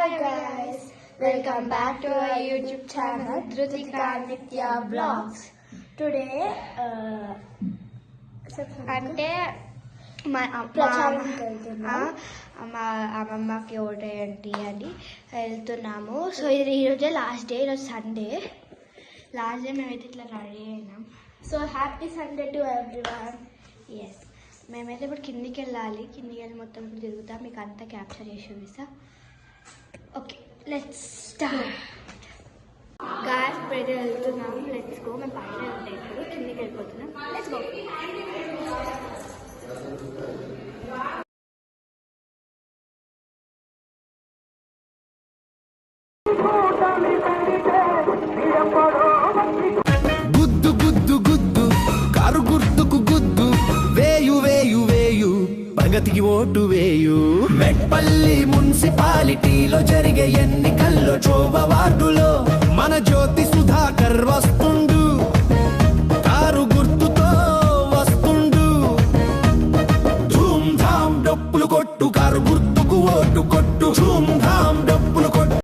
Hi guys, welcome back to our YouTube channel Dhrutika Nitya Vlogs. Today అంటే మా అమ్మమ్మకి ఓటేయండి అని వెళ్తున్నాము. సో ఇది ఈరోజే లాస్ట్ డే, ఈరోజు సండే లాస్ట్ డే. మేమైతే ఇట్లా రెడీ అయినాం. So happy Sunday to everyone. Yes, మేమైతే ఇప్పుడు కిందికి వెళ్ళాలి. కిందికి వెళ్ళి మొత్తం ఇప్పుడు తిరుగుతాం, మీకు అంతా క్యాప్చర్ చేసి చూపిస్తా. Okay, let's start. గాయస్ ఇప్పుడైతే వెళ్తున్నాం. Let's go. మేము పైన ఉంటాయి, ఇప్పుడు కిందికి వెళ్ళిపోతున్నాం. Let's go. గుద్దు గుద్దు గుద్దు కారు గుర్తుకు గుద్దు, వేయు వేయు వేయు ప్రగతికి ఓటు వేయు. మెట్పల్లి మున్సిపాలిటీలో జరిగే ఎన్నికల్లో చోబ వార్డులో మన జ్యోతి సుధాకర్ వస్తుండు, కారు గుర్తుతో వస్తుండు. ధూమ్ ధామ్ డప్పులు కొట్టు, కారు గుర్తుకు ఓటు కొట్టు. ధూమ్ ధామ్ డప్పులు కొట్టు.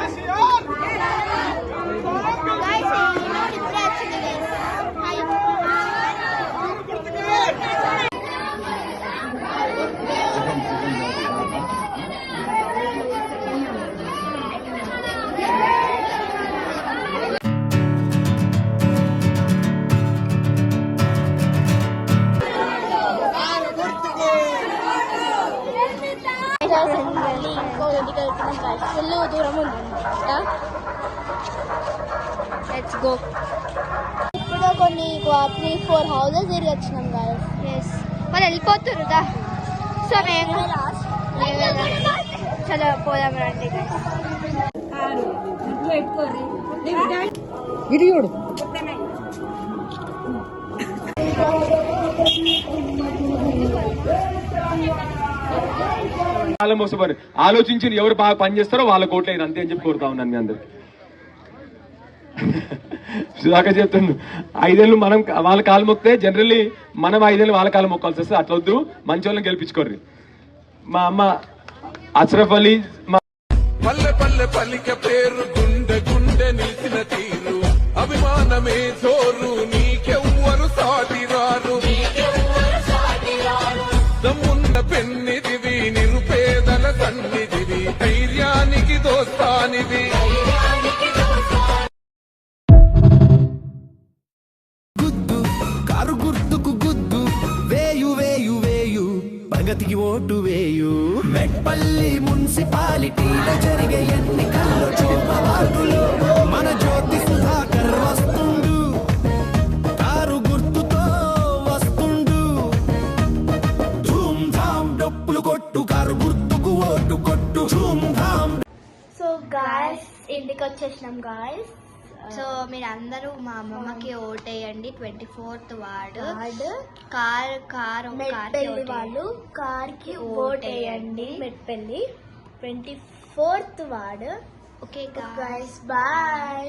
ఫుల్ దూరం ఉంది. Let's go. ఇప్పుడు కొన్ని 3-4 హౌసెస్ తిరిగి వచ్చినాం గాయస్. ఎస్, వాళ్ళు వెళ్ళిపోతురుదా. సో మేము చలో పోదాం రండి. మోసపోయి ఆలోచించి ఎవరు బాగా పనిచేస్తారో వాళ్ళ కోట్లేదు అంతే అని చెప్పి కోరుతా ఉన్నాను మీ అందరు. సుధాకర్ చెప్తున్నాను, 5 ఏళ్ళు మనం వాళ్ళ కాలు మొక్కితే జనరల్లీ మనం 5 ఏళ్ళు వాళ్ళ కాలు మొక్కాల్సి వస్తే అట్లా వద్దు, మంచి వాళ్ళని గెలిపించుకోర్రి. మా అమ్మ అష్రఫ్ అలీ పల్లె పల్లె పల్లిక పేరు గుండె గుండె నిలిచిన తీరు అభిమానమే జోరు నీకెవ్వరు సాటి రారు. దమ్మున్న పెన్నిదివి నిరుపేదల సన్నిధివి ధైర్యానికి దోస్తానివి. గుద్దు కారు గుర్తుకు గుద్దు, వేయు వేయు వేయు ప్రగతికి ఓటు వేయు. మెట్పల్లి మున్సిపాలిటీలో జరిగే ఎన్నికల్లో చోబ వార్డులో మన జ్యోతి సుధాకర్ వస్తుండు, కారు గుర్తుతో వస్తుండు. ధూమ్ ధామ్ డప్పులు కొట్టు, కారు గుర్తుకు ఓటు కొట్టు. ధూమ్ ధామ్. సో గాయస్ ఇంటికి వచ్చేసినాం గాయస్. సో మీరు అందరూ మా అమ్మమ్మకి ఓటేయండి. 24th వార్డు మెట్పల్లి వాళ్ళు కార్కి ఓటేయండి. Metpally 24th ward. Okay guys, bye.